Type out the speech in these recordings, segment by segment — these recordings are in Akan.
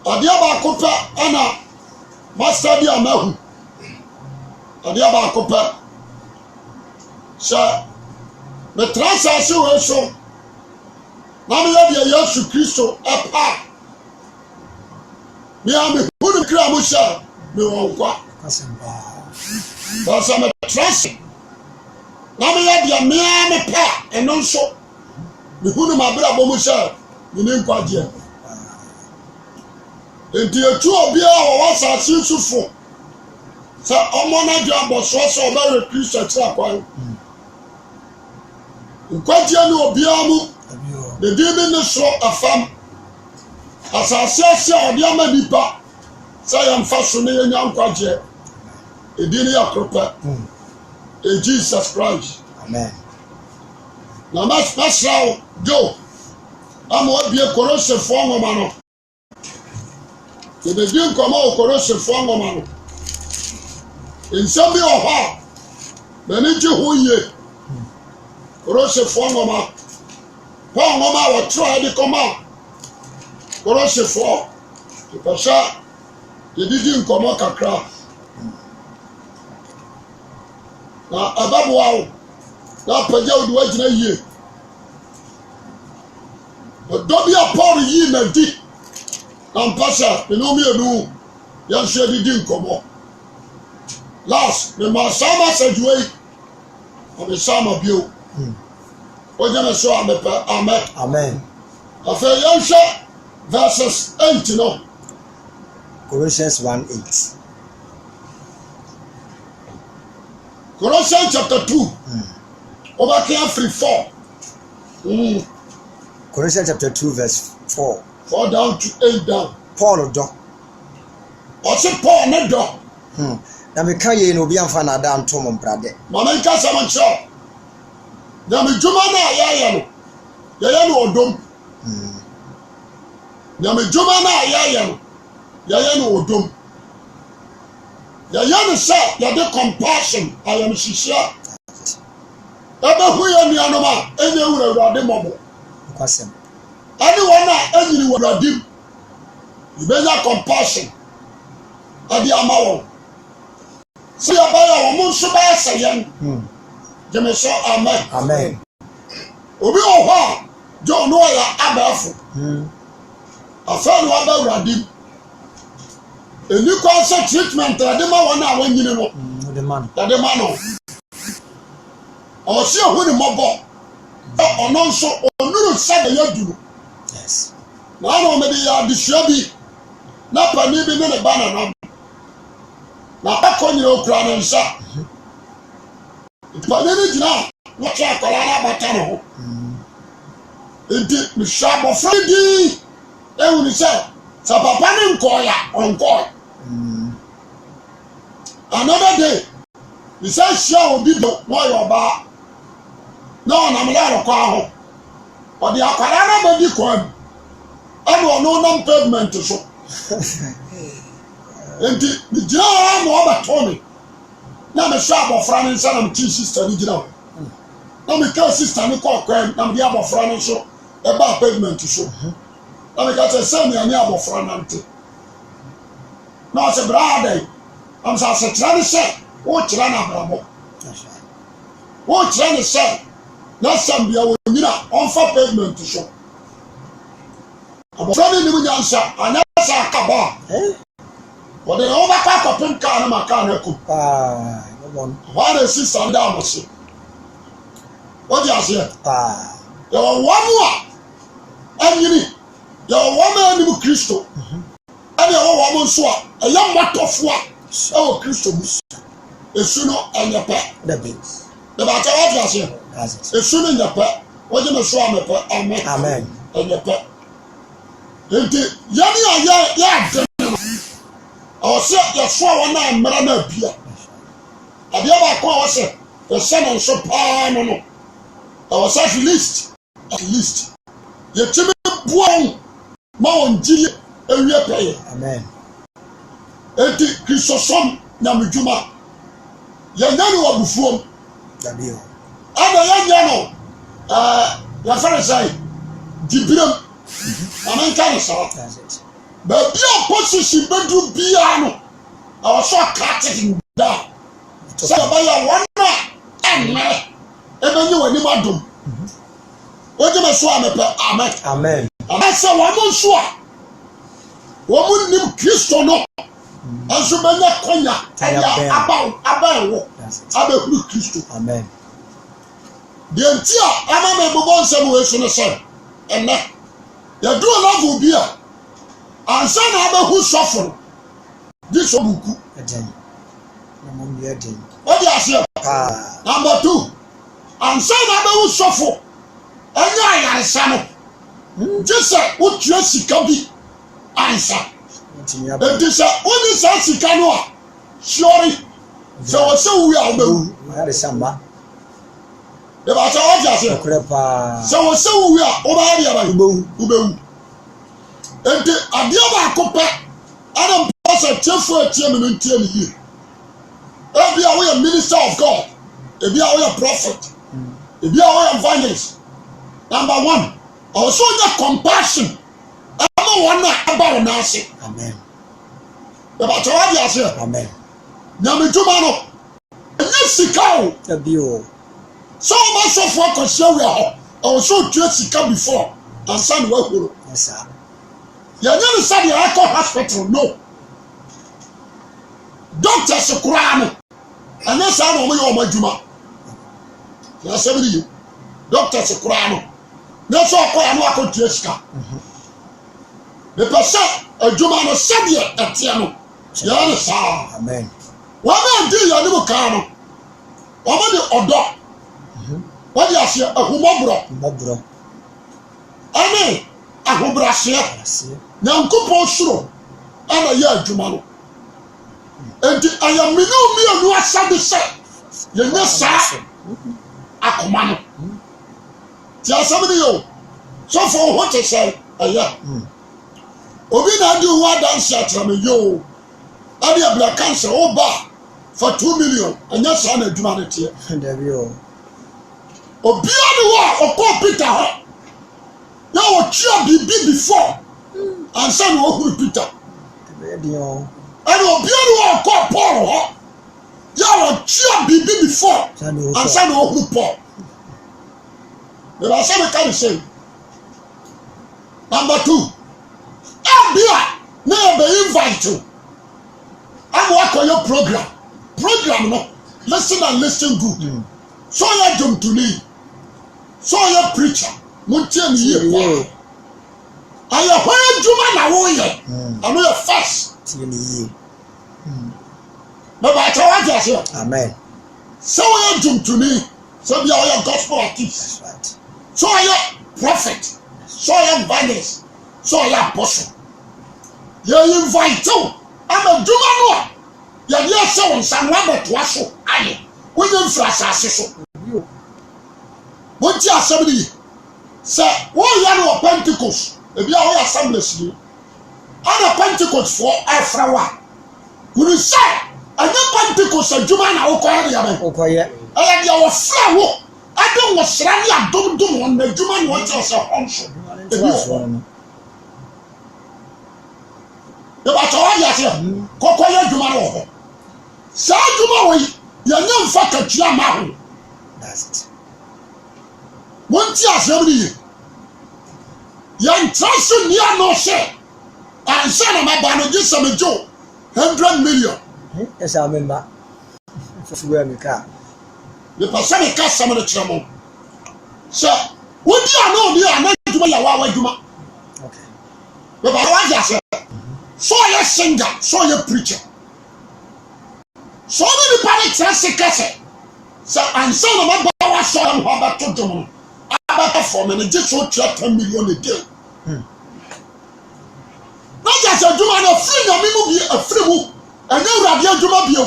adia ba kopa ana master dia mahu adia ba kopa sha me transase we so na me ya Yesu Kristo apa me am hunu kra mo sha me won kwa basa me trust na me ya dia me am pa eno so me hunu ma bra bo mo sha me ne kwa je enti etu obi a wo wasa sisufo sa omo na dia boso so ba re Kristo tira kwa nkwaje no obi amu de dimi ne so afam asase asia odi ama nipa sa ya mfa so ne yenya nkwaje edini ya kropa Jesus Christ amen na masrawo jo amo obi korose fo ngoma no de din komo korose fo ngoma no nsami oha na ni ji hoye korose fo ngoma pa ngoma wa try de koma korose fo pasha de din komo kakra na ababuawo na paja odi wagina yie odobi apor yi na di na mpasa enomi enu ya hwe de din komo last me ma sama sajuei o sama bio ojana so amepa amen amen afa ya hwe verses 8 no Colossians 1:8 Colossians chapter 2 over here 4 Colossians chapter 2 verse 4 down to 8 down Paul do also Paul ne do na me ka ye no obi amfa na da ntom mprade mama nka samancho na me juma na ya no odom na me juma na ya no odom ya no say ya de compassion I am shisha ebe hu ya ni anoma enye wura de mobo kwasem anyone na enyiri wura dim you better compassion adi amawo si ya ba ya wo nso ba sayen jeme so amen amen obi ohwa jo no ya abafu afanu aba wura dim eni kwa treatment ade ma wona awanyine no de man no o si ohu ni mobo ono nso onuru sabe yaduru yes na no me bi ya disua bi na pani bi ne banana na akonyere okura ne nsa pani ni gina no cha akwara na bata no ho enti mi shabo fredi ewu ni se sa papa ni nkoya onko another day we say share obi do no yoba no na mla ko aho odi akwara na be di ko amo no na pavement so enti ni jira mo ba toni na me sha abofra ni nsa na me tea sister ni jira na me ka sister ni ko kwa na me abofra ni so e ba pavement so na me ka say me ani abofra na nte na se brother am sa se tra ni se o kira na brabo o kira ni se na sambia wo nyina on fa pavement so abofra ni mu nyansa anya sa akaba what the over pack of pink car na maka na ku no one what is this and down so what you say you one more anyini you one man ni Kristo and you one man so a young matofo a o Kristo bus esu no enyepa the base the bata what you say esu no enyepa what you so amepa amen amen enyepa enti yani ya o se ya so wona amra na bia abia ba ko o se the son so pa no no o se at least ye timi buon ma on jiri ewie peye amen enti Kristosom na medjuma ya nyane wa bufuom dabio ada ya nyano ya farisai dibiram amen kan so Baby opposition bedu bia no. I was so cutting down. So by one and me. Even you any madam. What you so amen. Amen. I say one so. Woman nim Kristo no. Anso benya konya aya abawo. Abehuru Kristo. Amen. The entire ama me bobo nsem we so no say. Enne. Ya do love obi a. Ansa na abehu sofo. This obuku. Eden. Na mo bi eden. What you say? Number 2. Ansa na abehu sofo. Enya ayaresa no. Just say wotua sika bi ansa. Enti say oni sa sika no a. Sorry. So what say we are obewu. Ayaresa mba. The battle of Jason. So we say we are over here. Ubewu. And the Adiaba Copa Adam Pass a cheerful chairman in 10 years. If you are a minister of God, if you are a prophet, if you are an evangelist, number 1, also the compassion. I'm one about Nasi. Amen. The battle of Jason. Amen. Namitumano. Yes, the bio. So much of what can show you also just come before and send work. Yes, sir. You never said the alcohol hospital, no. Doctors are crying. And that's how we are my Juma. That's you. Doctors are crying. That's all I'm not to Jessica. The person a Juma no said yet at Tiano. You understand? Amen. What man do you little car? What the odor? What you say? A humobro. Amen. A hubrasia. Nyankopon suro ana ya adwuma no. Enti ayaminu mi anu asade se. Ye nya sa akoma no. Ti asame ni yo. So for what to say? Aya. Obi na do wa dance atrame yo. Abi abla cancer oba for 2 million. Anya sa na adwuma no tie. There we go. Obi ani wa okọ Peter ho. Na o chia bibi before. And son who Peter. And Obiano called Paul. You cheer BB before. And son who Paul. There are some kind of say. Number 2. Abia never invite you. I'm working your program. Program no. Listen and listen good. So you jump to me. So you preacher. Muntian here. I have heard Juma na woye. I know your first. But I tell you here. Amen. So you jump to me. So you are your gospel artist. That's right. So you prophet. So you evangelist. So you apostle. You invite you. I'm a Juma no. You hear someone someone to us so. Aye. We don't flash us so. What you are somebody? Say, what you are Pentecost? If you are assemblies, you are Pentecost for Afrawa. Will you say, I know Pentecost and Jumana Okoya? I am your flower. I don't want Srania Dum on the Juman watches a honcho. The Batoya, Kokoya Jumano. Say Jumawi, your young fucker Jamahu. That's it. One tear, somebody. Yan transfer near no share. And son of my banner just some joke. 100 million. Yes, I remember. Where me car. The person cast some of the trouble. Sir, what do you know? You are not to my Yawa. Okay. But I was just so you singer, so you preacher. So many panics and sick. So and son of my power saw him about to do. About for me, just so 10 million a day. Not just a Juma, a free, a free, and then Radio Juma Bio.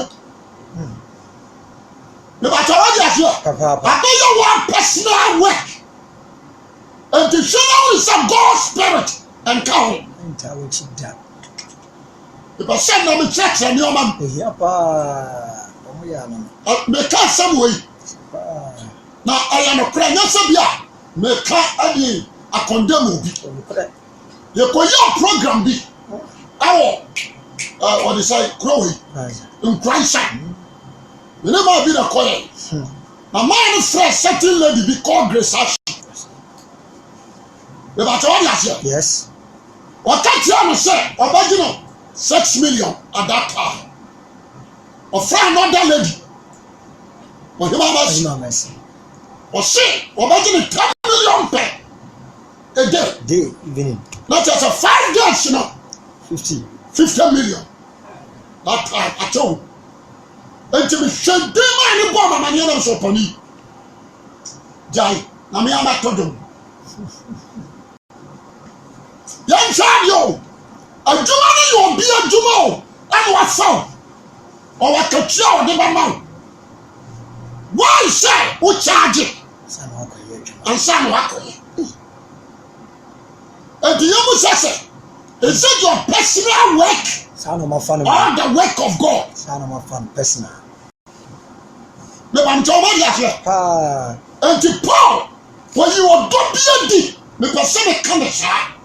No matter what you hear, I know you want personal work. And to show you some God's spirit and count. If I send them a check and your man, make us some way. Now I am a prayer, not some ya. Make a condemn. You call your program be. what they say, Crowy, in Christ. We never been a choir. Now, man is fresh, certain lady be called Grace Ash. The Batavia, Yes. What can't you say? Original 6 million at that time. Or friend another lady. Or him, or say, original 10 million pay a day. Day, evening. Not just a 5 days, you know. 50 million. That time at all. And to be sure, demon in bomb and the so upon you. Jai, Namiama told them. Young child, a Jumani, you'll be a Jumo, and what sound? Or what could you never know? Why, sir, who charge it? And San Wako. And the young say, is it your personal work? Sound of my fun. Or the work of God? Sound of my fun, personal. No, I'm talking about Ah. and to Paul, when you are don't be a D, the person can be shot.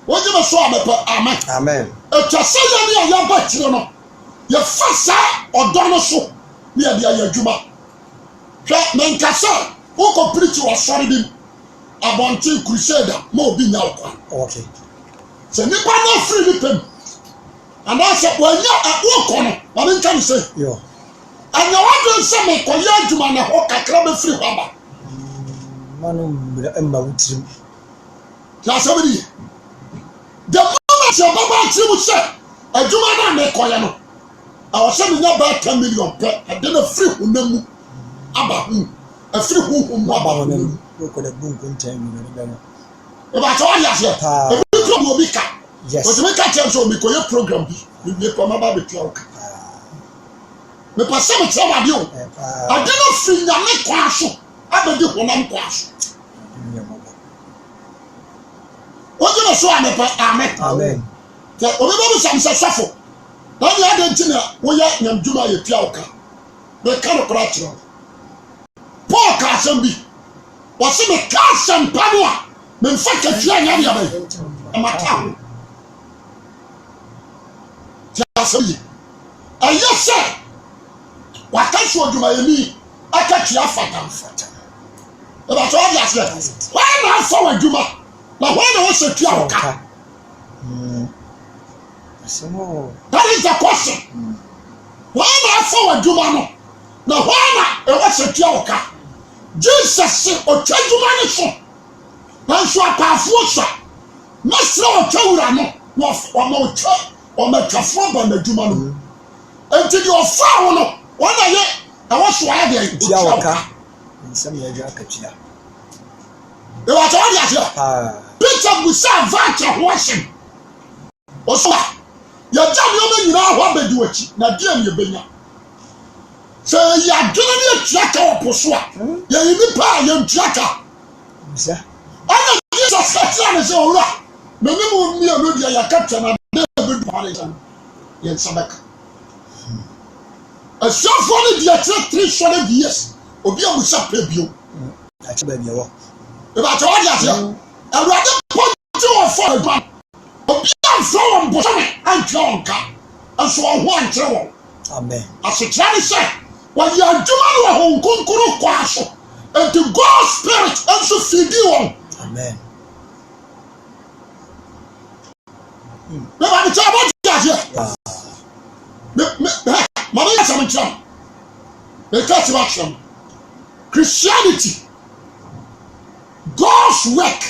What you must swallow, amen. Amen. If you say you're near your butt, you know, your first or done so near the Juma. Menkasa, who complete you are sorry him about Crusader, more being out. Okay. So, Nipa no free with him. And I said, well, you're at work on it. What did you say? Yo. And you want to say, me, call you Juma and a hawk a crab free rubber. Mma Obiara. Now, somebody. The moment your Baba will say, a Juma and a coyano. I was sending about 10 million per a dinner free who about whom a free whom about whom. Look at the boom contain. About all yes, a program will be cut. Yes. But to make a chance of me, call your program, you may come about with your car. Me pass some trouble with you. I didn't feel your neck quash. I beg you when I'm quash. What do you say? Amen. Amen. The only some suffer. Now you had a dinner where you are Juma a Piauka. They can't crash. Poor Cassambi was in a cast and Padua. Men fact a young Yabby. A Macau. Jassi. And yes, sir. What can you do my knee? I catch your fat. About all yes, why not forward Juma? Now, when I was a Piauka. That is the question. Why not forward Jumano? Now, why not? It was a Piauka. Jesus said, or tell you money. Now, so a powerful Master or Taurano, or more church, or make a form on the Jumano. Until you're found, one I was why they Piauka. Some year jacket. It was all yes. Peter will say, Vata washing. Also, your job, you know what they do it. Now, dear, you bring up. So, you are doing a tracker or Posua. You are in the power, young tracker. Sir, I know Jesus is all right. Many more me and Lydia, your captain, and David Parison. Yes, Sabaka. A so funny, the 3 solid years. Obia will supply you. that's a baby. About all that, and rather put you on for a man. Obia from Boston and John Car. And so I want trouble. Amen. As a child said, when you are doing a home concuru quasso, and to God's spirit and so feed you on. Amen. Never tell what you are. Mother, some trouble. Because of action. Christianity, God's work.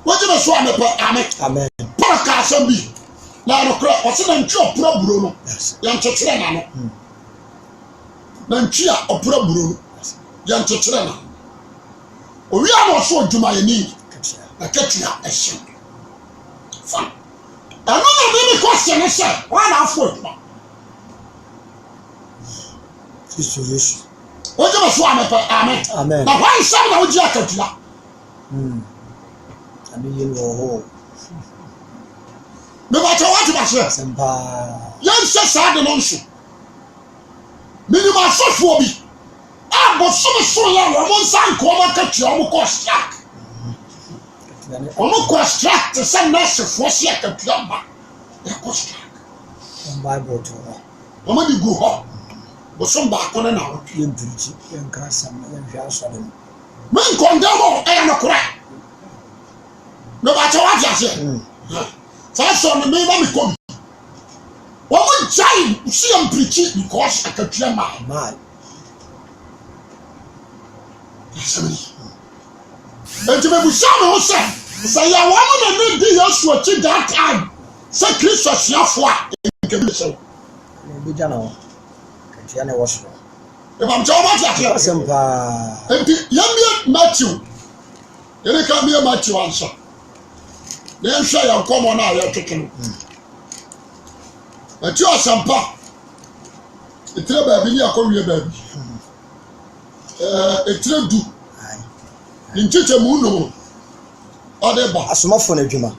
What do you say? Amen. Amen. Podcast be. Now, no crap. What's the name of Bruno? Yes. Young Chitrena. Nantia or Bruno. Young Chitrena. We are also to my knee. I catch you a ship. Fun. Another baby question is, why not for it? Yes. What do you say? Amen. Amen. Now, why is someone with your catch? I mean, you know, no matter what you say. Young says, I don't know. Minimum so be. Ah, but some so young, I won't sign come and catch your cost. Omo construct some nurse for see akatua ba. E construct. Bible to. Omo di go ho. Bo so ba ko na na. Ye preach, ye nkasa, ye hwa asore. Men condemn e na kura. No ba cha wa ti ase. So no me ba me kom. Omo jai see am preach because akatua ma. Man. Enti me busa me ho say ya wa mo na me di Yesu achi that time. Say Christ asiafo a nke bi so. Bi jana o. Katia na woso. E ba mcha ba ti ase. Asempa. Enti yamie Matthew. Yele ka me Matthew anso. Na hwe ya nkomo na ya twetwe. Matthew asempa. Etire ba bi ni akọwie ba bi. Etire du. Nchiche mu no. Odeba. Asomafo na adwuma.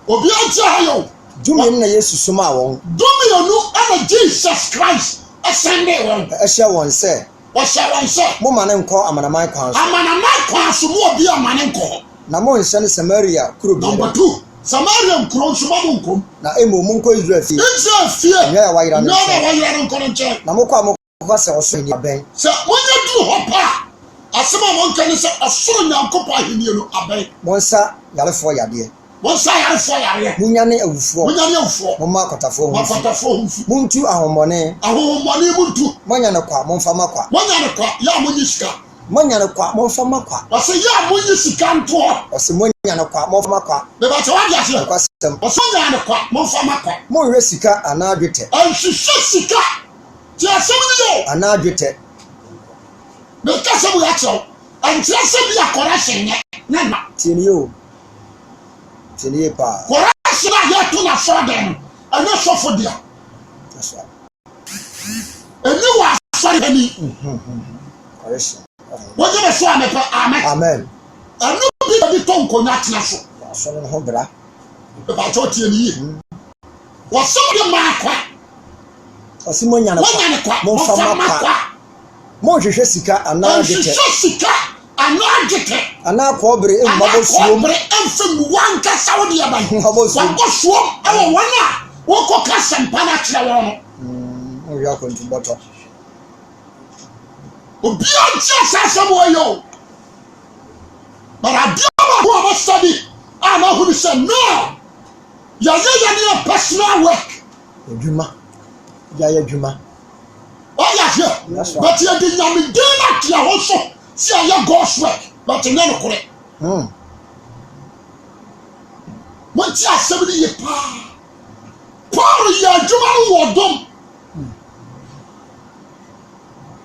Obi atia hayo. Dumi na Yesu soma won. Dumi onu ana Jesus Christ asende won. Ehia won se. Wo sha won se. Mo mane nko amanaman kwan so. Amanaman kwan so mo obi amane nko. Na mo nse ne Samaria kuro bi. Number 2. Samaria kuro so mo nkom. Na emo mo nko Israel fi. Israel fi. Ya wa yira no. Na wa yira nko nche. Na mo kwa mo kwa se oso ni aben. Se wonya du ho pa. Asema mo nka ne se osoro nyankopɔ ahenie no aben. Mo nsa yarefo yade. Mo nsa yarefo yare. Munya ne awufo. Munya ne awufo. Mo ma kotafo ho. Ma kotafo ho. Muntu ahomone. Ahomone muntu. Monya ne kwa mo mfa makwa. Monya ne kwa ya mo nyisika. Monya ne kwa mo mfa makwa. Wase ya mo nyisika nto. Wase monya ne kwa mo mfa makwa. Be ba se wa dia se. Kwasem. Wase monya ne kwa mo mfa makwa. Mo hwe sika ana adwete. Anhwehwe sika. Ti asem ni yo. Ana adwete. Be ka se mu ya chew. Anti asem bi akora hyenye. Na na. Tieni yo. Tieni pa. Correction ya to na for dem. Ana so for dia. That's right. Eni wa sorry ani. Correction. Woje be so amepa amen. Amen. Anu bi to nkonya tena so. So no ho bra. Be ba cho tie ni yi. Wo so de ma kwa. Wase monya ne kwa. Mo mfa makwa. Mo hwehwe sika ana adwete. Sika ana adwete. Ana kwa obere emmabo suom. Obere emfem wanka sawo de aban. Mmabo suom. Wanko suom ewo wana. Wo ko ka sempa na kire wo no. O ya ko ntumboto. Obi antia sasem wo yo. But adiama who am study. Ama who say no. Ya ni personal work. Adwuma. Ya adwuma. Oh yeah, yeah. But you did not be doing that here also. See your God's work. But you never correct. What you are 70 years Paul, you are doing what dumb.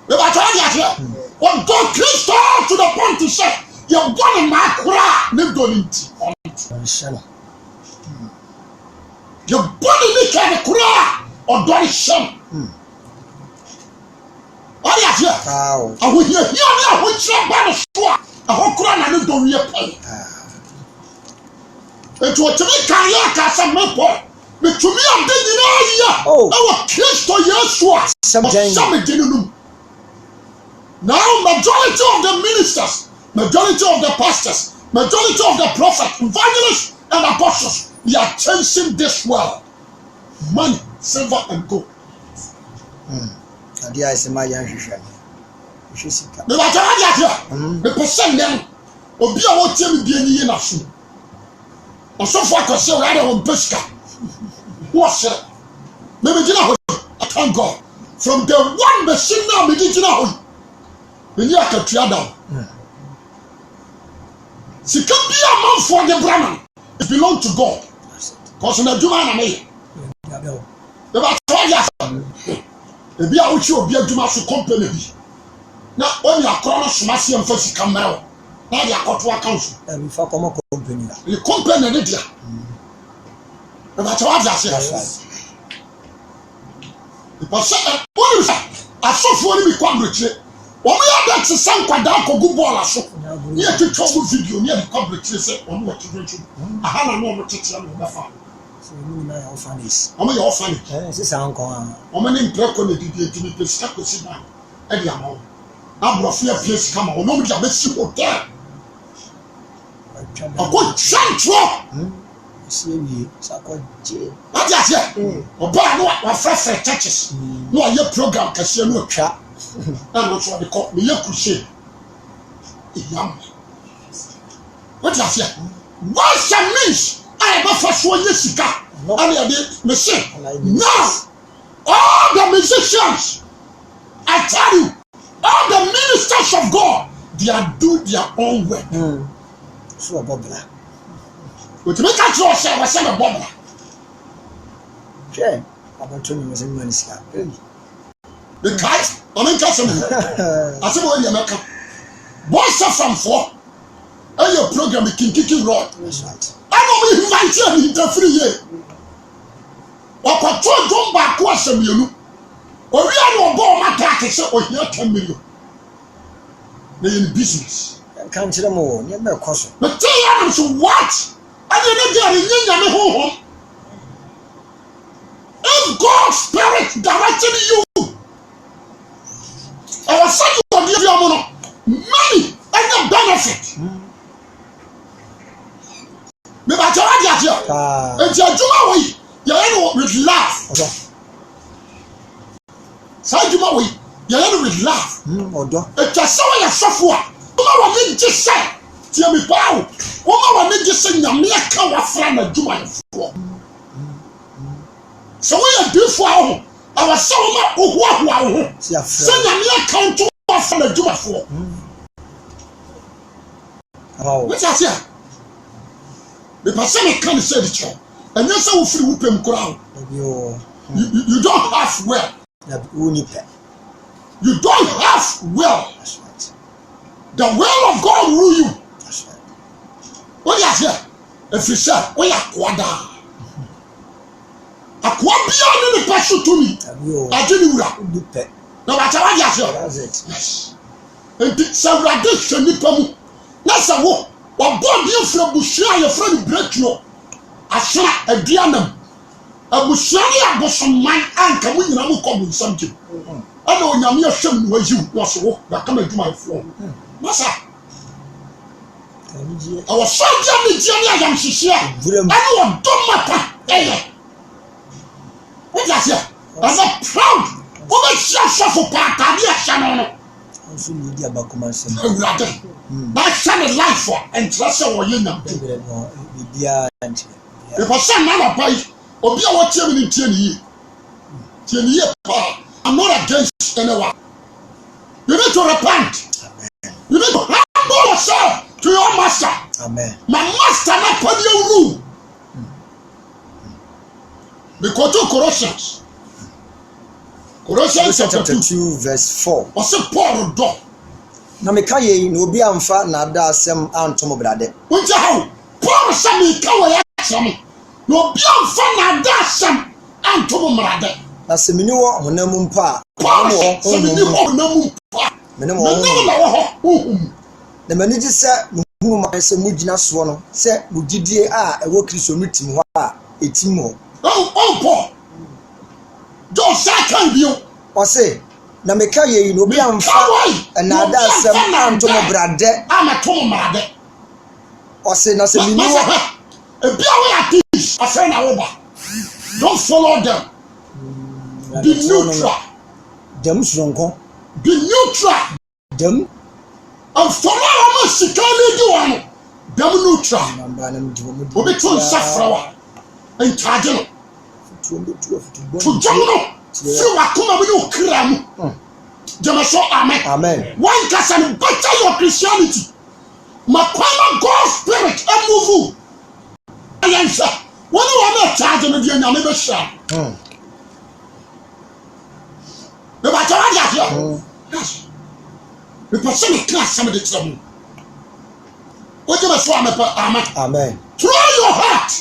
But I here. When God Christ to the point to say, you're going to my cry, live on it. Your body can cry or don't shame. What is here? Wow. I will hear now which are by the store. A whole crown and don't be a pay. It was to me, Kayaka, some report. But to me, I'm dead. Oh, our Christ or Yeshua. Some didn't. Now, majority of the ministers, majority of the pastors, majority of the prophets, evangelists, and apostles, they are chasing this world. Money, silver, and gold. Adia is my young Shisha. Shisika. The Bajaja, the person then will be a what you be in a shoe. Or so far, because you're rather on Pesca. What's it? Maybe you know, I thank God. From the one machine now, we did know. When you are a triadam. She can be a man for the Brahman. It belongs to God. Because in a Duman, I mean, the Bajaja. Ebi a wuchi obi adwuma so company bi na oni akoro no somase am fa sika mmerɛ na dia akɔto account e fa komo company la the company ne dia na ba tawa dia se because what is asofo ni bi kwa breche wo mo ya dat se kwada akogu ball aso ni e twetwa mo video ni e kwa breche se wo mo to breche aha na no mo tete na ba fa so you na your funnies I'm your funny. This is uncle. I'm an impreco to be stuck with Sidney. Eddie Amon. I'm not fear place come on. Nobody have a hotel. Ako chantro. See we sako je. What you say? Oba no wa frefre churches. No aye program kase no twa. Na no so de ko me crusade. Iyam. What you say? What's the means? I ever first one yesika. And they say now all the musicians, I tell you, all the ministers of God, they are doing their own work. So Bobla. But make a choice, I was saying a Bobla. Okay, I'm telling you, was in Manisca. Because I mean, I said, well, you're not boys are from four. And your program is Kinky Road. That's right. I don't invite you in free year. Or control don't back was a million. Or we are no bomb attack, or here 10 million. They're in business. Can't tell them all, never a question. But tell them to what? I didn't get in home. If God's Spirit directed you, I was saying you will give your money and the benefit. Maybe I tell you, and you do away, you end with laugh. So you know, you end with laugh. It's just so you suffer. Woman will need to say, tell me, bow. Woman will need to say, Yamia can wa friend and do my for. So we are before our summer who send Yamia can to wa friend and do my for. What's that here? The person can't say the truth. And that's how free whooping crowd. You don't have well. You don't have well. That's right. The will of God rule you. That's right. What is here? If you say, we are quada. A quabian in the passion to me. I didn't know. No matter what you say. That's it. Yes. And it's a radical nipamu. That's a walk. What body you from Bushia, your friend break you. I saw a dianum. A Bushia was some man and come in and come with something. I know Yamia Shem was you was walk that come into my floor. Massa. I was so young in Jania Yam Shishia. I know a dumb matter. What is here? I'm not proud. What makes you suffer part of your channel? Also, media back on myself. That's a life for and trust our union. If a son man of pay, or be our chairman in 10 years. 10 years, I'm not against anyone. You need to repent. You need to humble yourself to your master. Amen. My master not put your rule. Because to Colossians chapter 2 verse 4. What's a poor dog? Na meka ye no bi amfa na da asem antom brade. Wonja how? Paul say me ka we asem. No bi amfa na da asem antom brade. Na se mini wo honam mpa. Paul say me ho honam mpa. Mene mo. Na mani ji se hunu ma se mugina so no se mugidie a ewo Kristo mitim ho a etim ho. Oh Paul. Do second view. O say na meka ye no bi amfa na da asem antom brade. Amatom brade. O say na se mini wo e bia we at this afraid na wo. Don't follow them. Be neutral. Dem sonko. Be neutral. Dem. And follow our sikali do one. Dem neutral. Obi tun safrawa. En charge no. To jono. Free wakuma we no kra mu. Jamaso amen. Amen. One can better your Christianity. Makwama God's spirit and move. Ayansa. When you are not charging with your name, share. The matter yes. The person in class somebody trouble. What do you say? Amen. Throw your heart.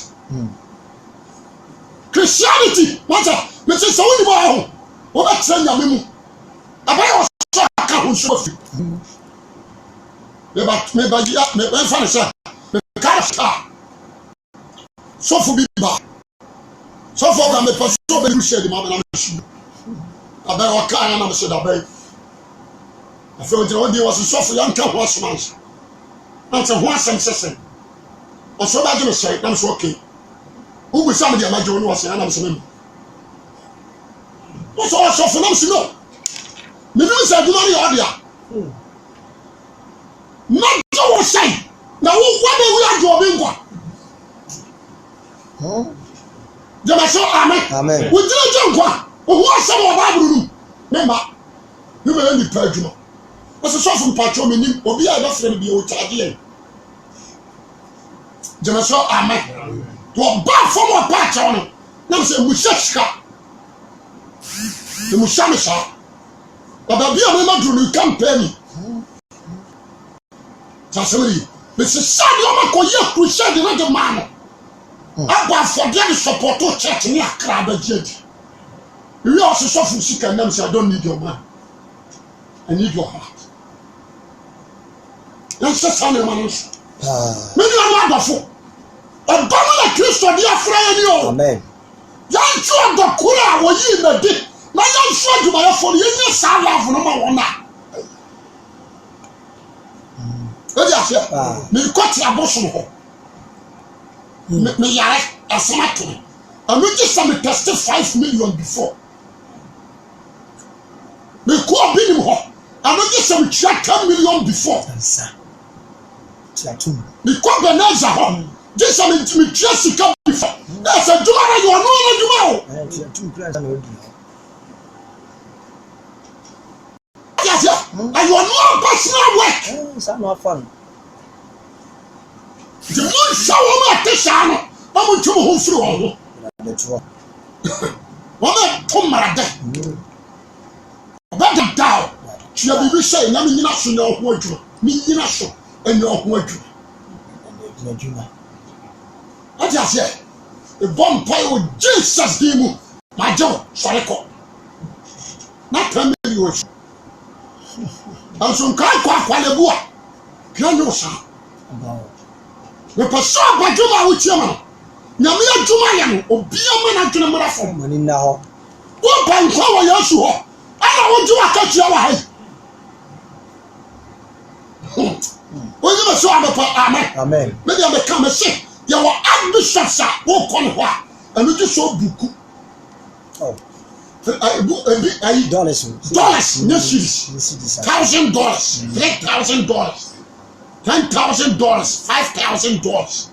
Christianity. What's up? Mr. Saudi Boy. What about saying Yamimu? About your account show. Maybe funny, sir. The car of car. So for me, so for them, the person who said the mother. I bet what kind of said I bet. I feel the one day was so for young couple was months. That's a one sensation. so ba je me say na so okay who be some dey amaje onu ose na me say me so for na me say no me no say do money order na do wo say na wo kwa be wi ajo obi nkwa jama so amen wo jira je nkwa wo asem wo ba buru me ma you be any pajuma wo so from patro me nim obi a ba frem bi o charge yen jama so amen wo ba from wo patro no na say mu shashika de mu shamisa baba bi o me ma duru campaign tasiri me se sadi o ma ko ye crusade na de ma no aba forget the support to church ni akra ba jedi we also suffer sika nam say I don't need your man I need your heart let's just say man me ni am adofo oba na Kristo dia fra ya ni o amen ya ncho do kura wo yi na de na ya nso aduma ya for ye ni sa love no ma wona e dia se me kwati aboso ho me yare asmato and we just some tested 5 million before me ko binim ho and we just some 10 million before sir me ko benaza ho just some me sika before that's a juma you no juma o yes and you no personal work it's not fun the one show me attention no am ntum ho firi ho wọ́n tó mara dẹ́ ọba dẹ́ dáa o tí a bíbí sẹ́yìn náà mi yín aṣọ ní ọ̀hún adwuma mi yín aṣọ ní ọ̀hún adwuma wọ́n ti àṣẹ ìbọn mpa yìí o Jesus dín mu máa jẹ́ o sọ̀rọ̀ kọ́ náà tẹ́ mi yìí o ṣù ẹ̀sùn nǹkan kọ́ àkwalẹ̀ bu a kí wọ́n yóò sá nípa sọ àbájúmọ̀ àwọn tiẹ̀ mọ̀ nyame adwuma yɛ no obi ama na dwene mara fam mani na ho wo bankwa wɔ Yesu hɔ ana wo dwuma katua wɔ hai wo yi me so abepa amen me dia me ka me se yɛ wɔ archbishops a wo kɔ no hɔ a ɛno gye so buku dollars ne series $1,000 $3,000 $10,000 $5,000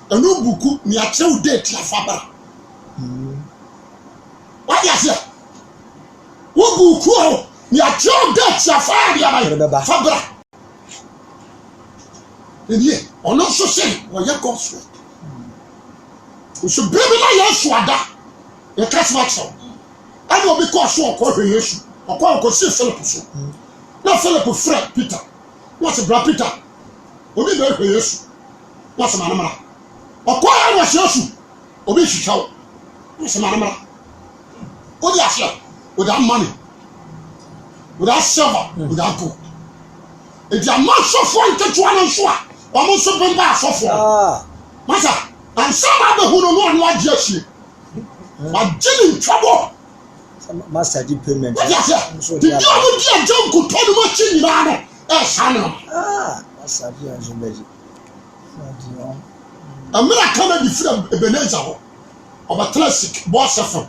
anu buku ni akyerɛw date afabara wadi ase wo buku o ni akyerɛw date afabara eniye ɔno nso sɛ wɔyɛ gospel nso bebe na Yesu ada yɛ kasima kyerɛw ɛna obi kɔ so ɔkɔ hwɛ Yesu ɔkɔ si Philip so na Philip frɛ Peter wɔsi bra Peter obi bɛ hwɛ Yesu wɔsi manamara ọkọ ya na Yesu obi hwehwa wo se manamara o di afia o da money o da silver o da gold e di ama sofo nketua no so a o mo so bemba asofo masa ansa ma be hu no no adi ahie ma gini trouble master di payment o di afia di o mo di ajo nkuto no ma chi nyina no e sa no master di anjo beji amira kama di fira Ebenezer ho oba classic boss from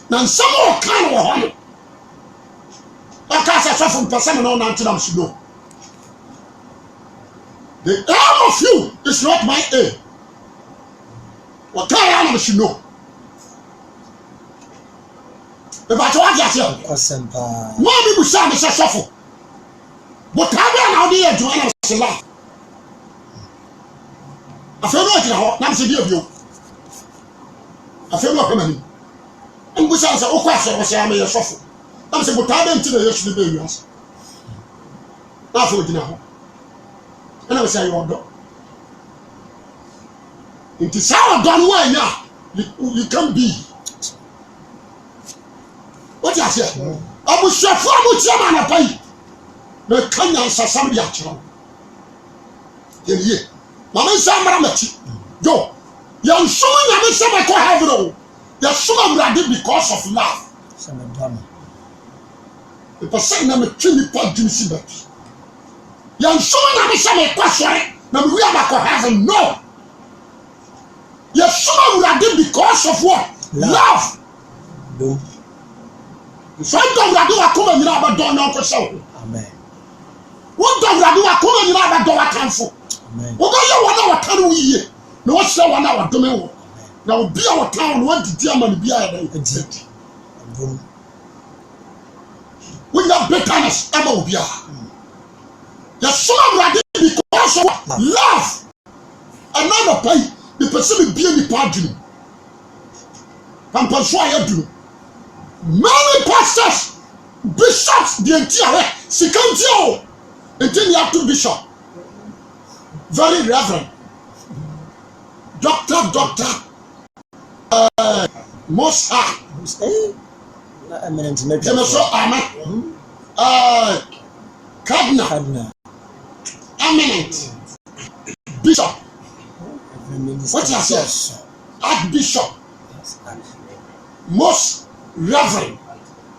na nsam o kan wo ho no aka sa from person no na ntinam so no the aim of you is not my aim what I am should know about what you say asempa mo bi bu sa me se sofo but I na odi e joana se la afẹ́rẹ́ ọ̀jìnà hɔ nam sɛ bi ebio afẹ́rẹ́ ọ̀hwẹ́ mani mbusa sɛ wokɔ asɔrɔ sɛ ama yɛ sɔfo nam sɛ botaa bɛ nti na Yesu de bɛ wiase na afɛ ogyina hɔ ɛna sɛ yɛ ɔdɔ nti saa ɔdɔ no anya you can be wote aseɛ abusuafo a motia ma anapa yi na ka nyansasam de akyerɛ wo yɛnie mama nsa mara mati yo ya nsoma nyame se be ko heaven o ya soma mrade because of love sama drama the person na me twini pa dwumsi ba ya nsoma nyame se me ko sore na me wi aba ko heaven no some awurade because of what? Love. No. So don't awurade wa koma nyina abadon na nko hye. Amen. Won don't awurade wa koma nyina abadon atanfo. Amen. Wo go ye wona watan wo yiye. Na wo hye wona wadome wo. Na obi a watan no wadidi ama ne bi a ya Edi. Boom. When that bitterness ama obi a. Ya some awurade because of love. Another pay the person be any pardon. Pampanso ayadu. Many pastors, bishops, the entire Sikantio, until you have to bishop. Very reverend. Doctor, most high. Eminent. Amen. Cardinal. Eminent. Bishop. What you say? Archbishop. Most reverend.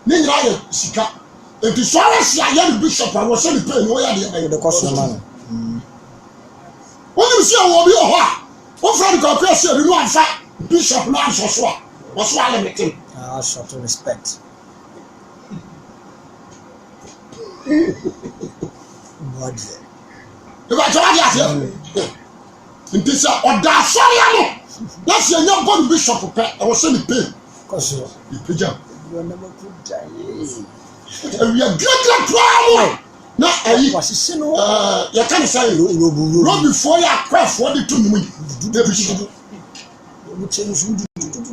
Nina ye sika. If the forest ya young bishop, I was only paying no idea the cost of money. When you see a wobby or what friend got question, you know, bishop Lance or swap. What's why I'm making? I show to respect. What? If I told you, in this or that, sorry, that's your young one bishop. I was only paying. Because you pijam. You never could die. We are good problem. Now, you can't say road before you are quite for the 2 minutes.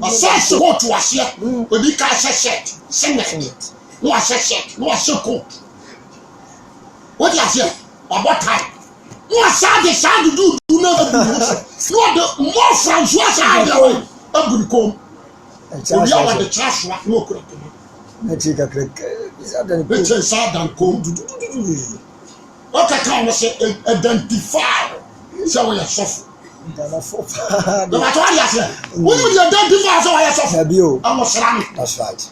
I said, go to us here. We be cast sing it. No, I said, no, I said, cool. What you say about time? No, I said, the sound you do not do. No, the more Francois are good come. We are the trash, no crap. Let's take a crack. Let's say, sad and cold. What I can say, identify. So we are suffering. No matter what you say, when you identify, so I am suffering. I was running. That's right.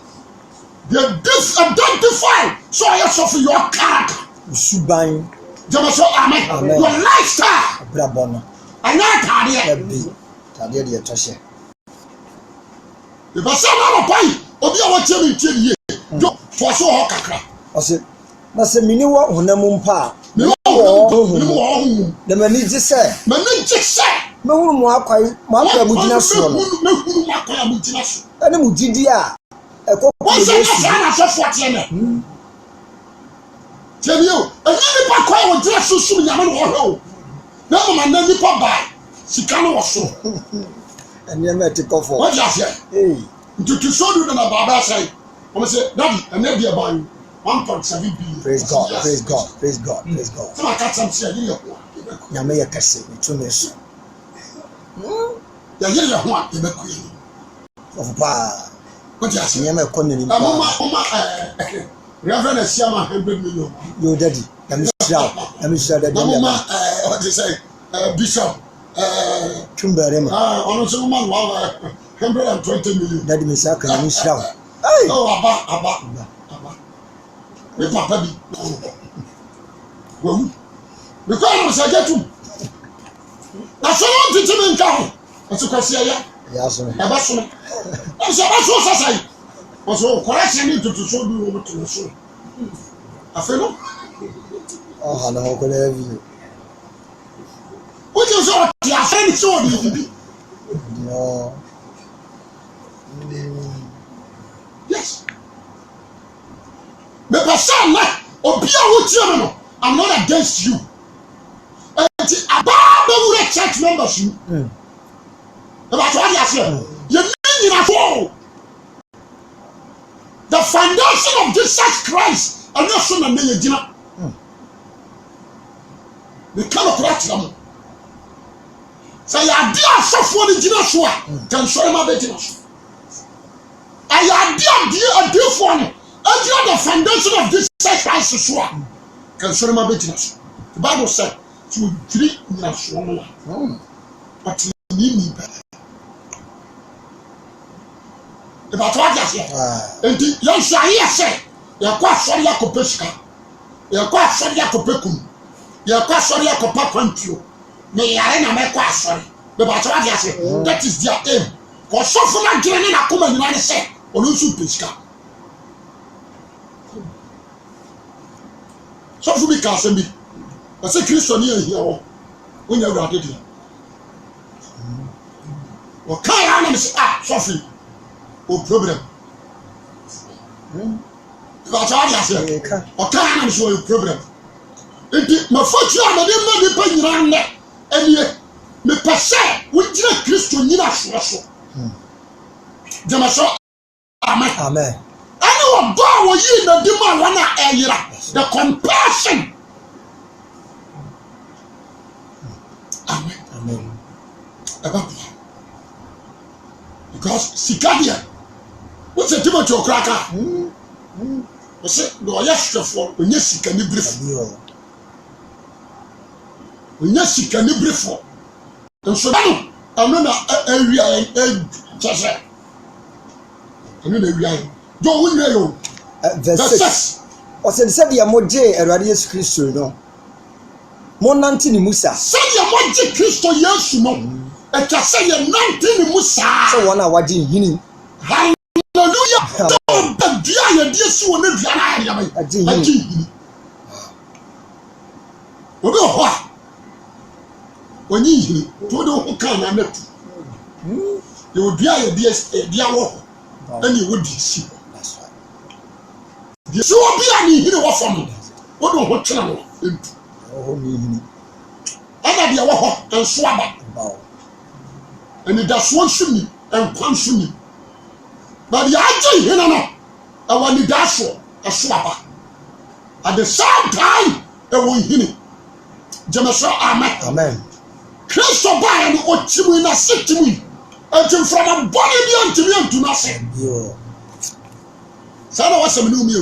They identify, so I am suffering your character. Subang. Amen. Your lifestyle. Brabona. I know Tadia de Tasha. If I say I'm a boy, Obi a watch me tell you. For so kakra. I said, Massa Miniwa Hunamumpa. The man is just said. No more quite Mudinaso. And Mudidia. A what's that? Tell you, a little bit quiet with dress so soon. Yaman or no man, never buy. She can't also. And you met to go for what you say. Hey, to show you that Baba say, I say, Daddy, and never be about 1.7 billion. Praise God, praise God, praise God, praise God. So I got some say, Yamaya Cassie, two minutes. The year one, the queen of Pa. What you say, Yama Conin. Reverend Siama 100 million. Your daddy, let me shout that. What you say, Bishop Chumberema. Honestly, man, 120 million. Daddy Missaka, let me shout. Oh, Abba. With my baby. Well, because I was a get to. That's all to tell me. That's a question. Yes, sir. I'm so also, correction need to show you over to the show. I feel no. Oh, no, could have you. What is all the friend show you? No. Yes. The person, Obiara, I'm not against you. About the church members, you. About what you say. You mean in a fall. The foundation of Jesus Christ, and not so many dinner. The cannot correct them. Say, I dare suffer the dinner show, can show him a better. I dare for me. I the foundation of Jesus Christ show, can show him a better. The Bible said, to 3 years, but you need me better. About what you say. And the young Shia say, you're quite sorry, Yakopesca. You're quite sorry, Yakopekum. You're quite sorry, Yakopaquantio. May I make quite sorry. But that is their aim. Because so for that journey, I come and I say, or no soup is come. So for me, can't be. I say, Christian here, when you're ready. Or can't I say, Sophie, or problem. But I say, or can't I show you problem? My fortune, I didn't know the penny around there. And yet, me per se, we did a Christian in a source. Jamaso, amen. Anyone bow ye the demand one era, the compassion. Amen. Because Sicadia, what's a Timothy cracker? I said, no, yes, for when yes, can you brief? When yes, can you brief for? And so, I'm not area and just I mean, don't know. Verse 6. Or said, the Amoje, a radius Christo, no. Monantini Musa. Say your Moji Christo, yes, you know. And just say your 19 Musa. So one hour, Jim. Hallelujah. Don't be a dear soon. I did. What? When you don't come, you would be a dear walk. Then you would see. That's right. You will be a new from what don't watch channel. And I walk and swab. And it does one shimmy and one shimmy. But the idea, you know, I want the dash a swabber. At the same time, I want him. Jamaso, amen. Christ of Bayern or Chimina said to me. Until from a body beyond to me and to nothing. So I was a new me.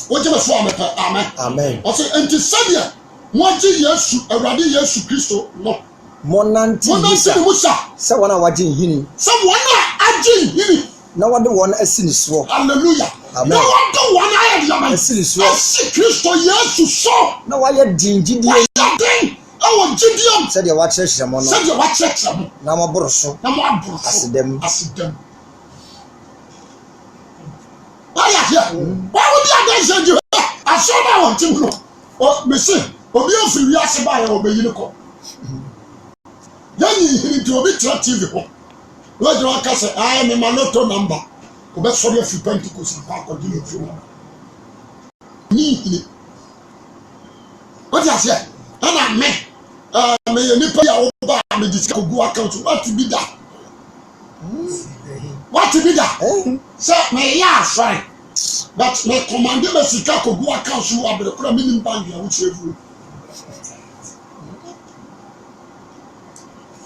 What you form it? Amen. I say, and to say, what years a radi years to Christo? No. Monanti Musa. Someone are watching him. Someone are him. No one the one a sin is war. Hallelujah. No one the one I am a sin is war. Christo years to show. No, I had Gideon. Oh, Gideon said you watch it. Said you watch it. Nama Brosso. As them. Why would you send you? I saw that one too. Oh, Monsieur, Obio free as by Obeyuko. Then you need to be TV. Where do I say? I am a Maloto number. That's for your Pentecost and Park of the what I say? And I met. May you pay over me discuss go account. What to be that? What to be that? Sir, may yes, right. But may command me Chicago go account you have the minimum bank which you.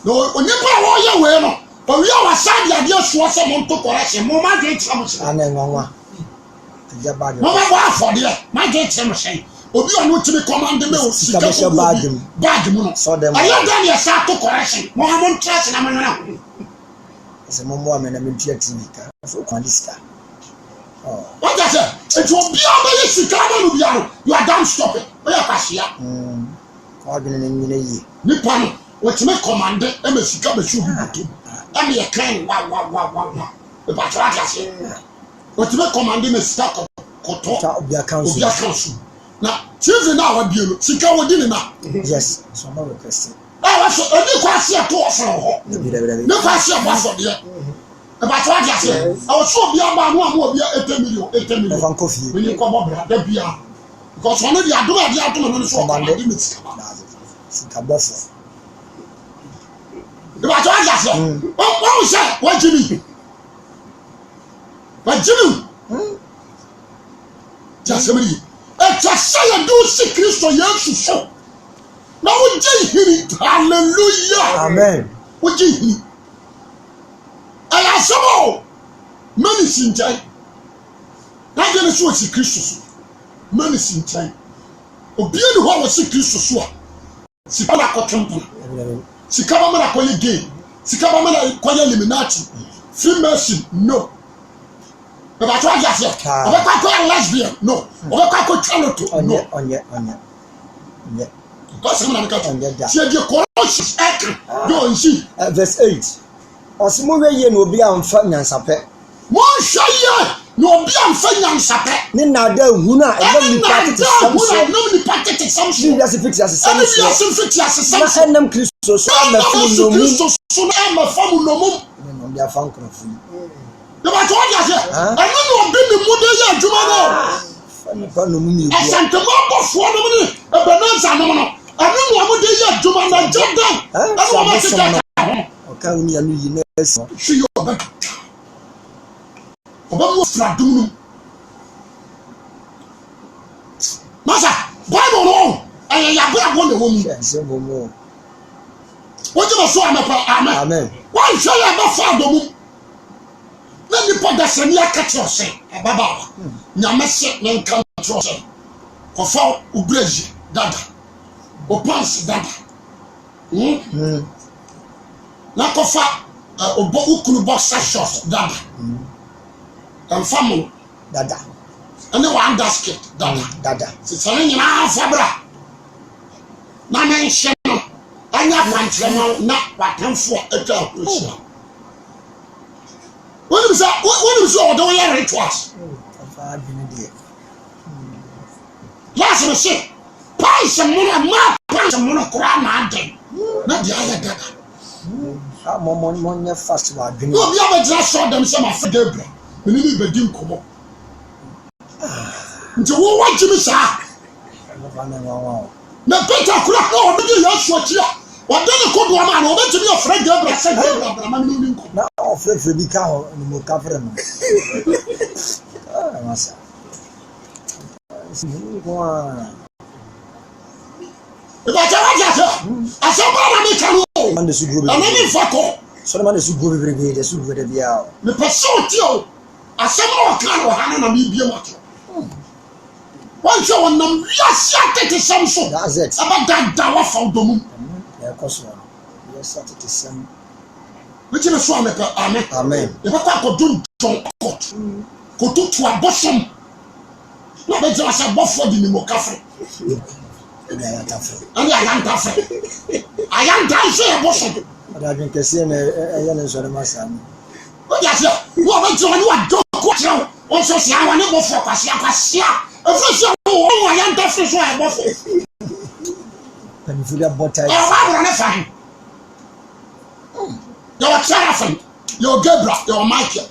No, when you pay all your way, no. But we are sad the idea to someone to correction. Mama get some. And Mama. Mama, for dear, my get some say. Obi anu timi command me o sika ko bag mu no ayo dan ya sa to correction mo ha mo trust na manana ese mo mo amena me tia tv ka so kwandista what that say it will be about sika na no biaro you are down stop it o ya kwashia o bi ne nyine yi nipa no o timi command e me sika be shu buto e me ya kan wa e ba tra ya se o timi command me sika ko to obi account na TV na wa bielo sika wodi ni na yes so no request wa so eni kwase to ofro ho ne kwase abafo de e ba to adia se o so obi aba no am obi 8 million e van coffee we ni ko bo bra da bia because one dey adom no so command me sika bofo e ba to adia se o se wa jimi just me just say and do see Christo yes so. Now we hear hallelujah. Amen. We hear. I saw many sin time. Now there is what see Christo. Many sin time. Obi any who was see Christo so. Sikaba ko temple. Sikaba mana ko ye gay. Sikaba mana ko ye eliminati. Free mercy no. But I told you, I'm not going lesbian. No. I'm not going to no. Because I'm not going to see the corruption. Don't see. Verse 8. Osimowe ye no bi amfa nyansape. Mo hwaye no bi amfa nyansape. Ni nada hunu a ebe ni patete samso. No ni patete samso. Ni biase fiti ase samso. Ni biase fiti ase samso. Na enam Kristo so ama fu no mu. Kristo so na ama famu no mu. No dia fa nkrofo. The ba to dia se. Anu no bi ni mu de ya adwuma no. Fa ni pa no mu mi. Asante mo bofo no mu ni ebenanza no no. Anu no mu de ya adwuma na jordan. Anu mo se ta. Oka uni anu yi na esi. Shi yo ba. Oba mo fra dum. Masa, Bible no. Aye ya bra bo na wo mu. Se bo mo. Wo je so amepa amen. Amen. Wan hwe ya ba fa do mu. Na ni poda se ni akati ose. Ababa. Nyamese na nka trose. Ko fa ubreji dada. O pants dada. Na ko fa obo ukunu box short dada. Family dada. And the one basket dada. Sitani nyina fabra. Na mention anya pantrema na watamfo etwa akosia. When you say odo ya rituals. Papa adwene de. Last we say pass mo pass mo kura na aden. Na dia ya dada. Mo nya fast wa adwene. No bi abedra show them say my Gabriel. Me ni be dim komo. Nti wo wa jimi sa. Na Peter kura na obi dey yasu akia. Wa dane kodo ma na obi jimi ofre Gabriel say Gabriel brama ni ni ko. Na ofre bi ka ho ni mo ka fre no. Masa. Sini ko Eba jawa jaja. Asaba na me kanu. Man su go be. Anani fako. So man su go be de su go de bia. Me person ti o. Asaba o kan o hanu na me bie mato. One show on them, yes, shut it Samson. That's it. About that dawa found the moon. Yeah, course one. Yes, shut it some. Which is a swan, amen. Amen. If I could do John Court, go to a bosom. No, but just a buff for the Mocafe. And I am Taffy. I am dancing a bosom. But I can see a young son of my son. But yes, what went on you are don't quote you. Also, see, I want to go for Passia. I am Taffy, so I bought it. And if you have bought it, I you're Seraphim, you're Gabriel, you're Michael.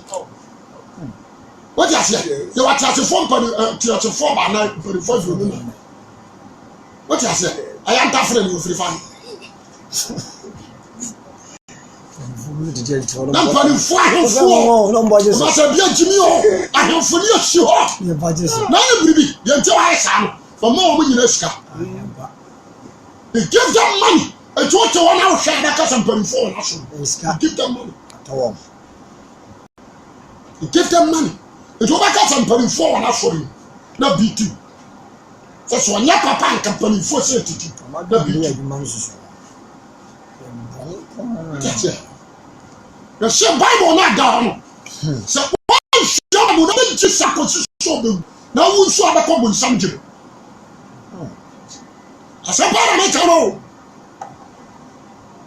What is it? You are 34 by 9 for the 4th room. What is it? I am Taffy, you free fan. I'm putting 4 no budget. I said, yeah, Jimmy, I have for you, sure. Your budget. Now, baby, you until I am for more when you they give them money. It's what you want to share that person for national. Give them money. You give them money. It's what I got some penny for national. Not be two. That's one your papa and company for safety. That's it. The same Bible not down. So one shot will not just suppose so good. Now we saw the common something. I said, Paramount.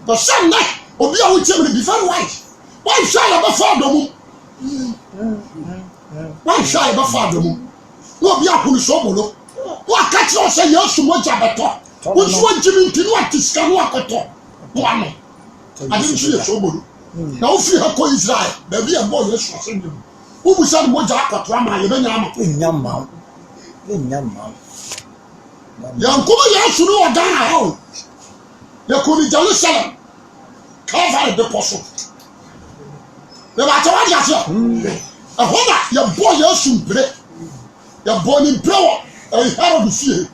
But some night, Obia will tell me before wife. Why shall I ever father moon? Why shall I ever father moon? No, be up with Sobolo. What catch us say yes to much about talk? Which one Jimmy to what is can walk at all? One. I didn't see a Sobolo. Now, if you have called Israel, there be a boy, yes, was in them. Who was that more jack at Rama, even Yamma? Young Kuma Yasu know a down. You could be Jerusalem. Cover the apostle. The matter what you say. A honor, your boy, your soon play. You're born in prayer, and you have to fear.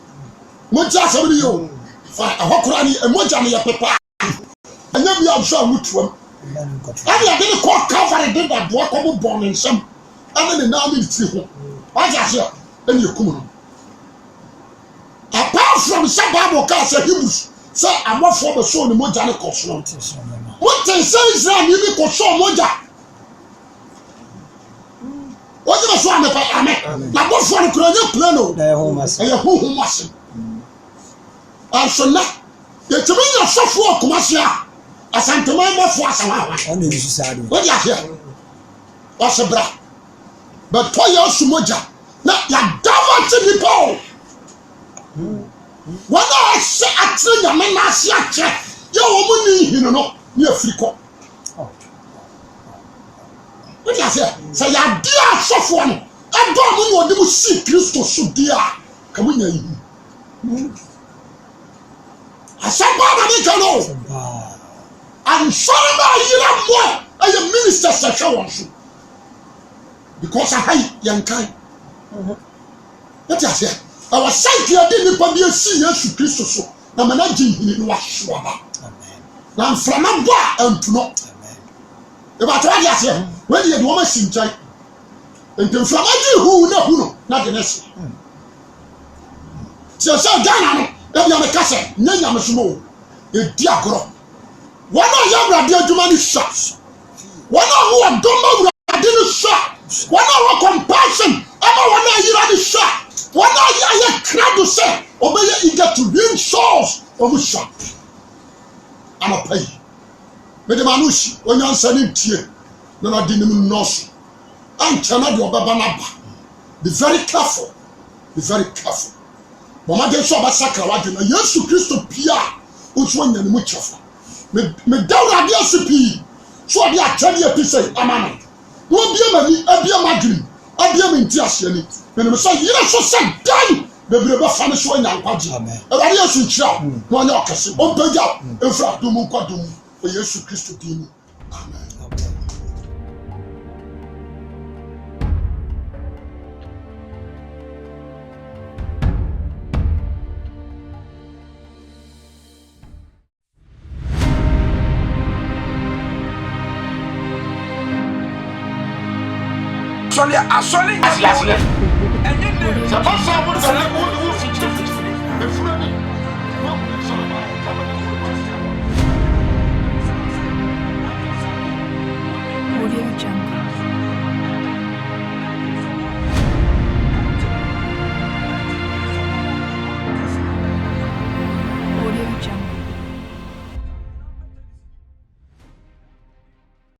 Much as a video. Fine, a Hokurani, and much on your papa. And then we are sure which one. I didn't call cover and did that walk over born in some. And then now it's you. What you say? Then you come. Apart from some Bible cast a Hebrews, say I'm not for the soul in Mojana Cosmo. What they say is that you need to show Moja. What is the one that I met? Now, what's one of the plano? And your home was ansona yɛtumi nya sɔfoɔ ɔkomasia asanteman bɛfoɔ asamawa ɔne nsu saa de wode aseɛ ɔse bra bɛtɔ yɛ asumogya na yɛdava te nipa o wɔn a ɔhyɛ atere nyame n'ase akyerɛ yɛ wɔ mu ne nhino no ne afiri kɔ wode aseɛ sɛ yɛade a asɔfoɔ no ɛdɔ mo ne wɔde mu sii kristo so deɛ a ka mo nya yihu asɛmpa na ne ka no ansɔre no ayera mmoa ɛyɛ minister sɛ hwɛ wɔn so because aha yi yɛnkan wote aseɛ ɛwɔ sɛnke ade nnipa bi asi yesu kristo so na ma no gye nhini no wasoaba na mframa bɔ a ampu no ɛbɛto wode aseɛ wode yɛde wɔma si nkyɛn nti mframa gye huu na hu no na de ne se tiɛ sɛ ghana no ɛbia meka sɛ nyɛ nyamesoma o ɛdi agorɔ wɔn a yɛ awurade adwuma no hwa wɔn a wowɔ dɔm ma awurade no hwa wɔn a wɔ compassion ama wɔn a yera no hwa wɔn a yɛ krado sɛ ɔbɛyɛ eager to win souls ɔmo hwa anɔpa yi mede ma no hyi onyansa ne ntie na na de nim nnɔɔso ankyɛ na de ɔbɛba no aba be very careful be very careful bɔmmɔden nso ɔbɛsakra wade na yesu kristo pii a nso anya ne mu kyɛfa meda awurade ase pii so ɔde akyɛdeɛ pi sɛ ama no na wabie m'ani abie m'adwenem abie me nti aseɛ ni menim sɛ yerɛ so sɛ dan bebree bɛfa ne so anya nkwagye awurade yesu nkyira na ɔnyɛ ɔkɛse ɔmpagya ɛmfiri adom mu nkwa dom mu wɔ yesu kristo din mu amen. Asole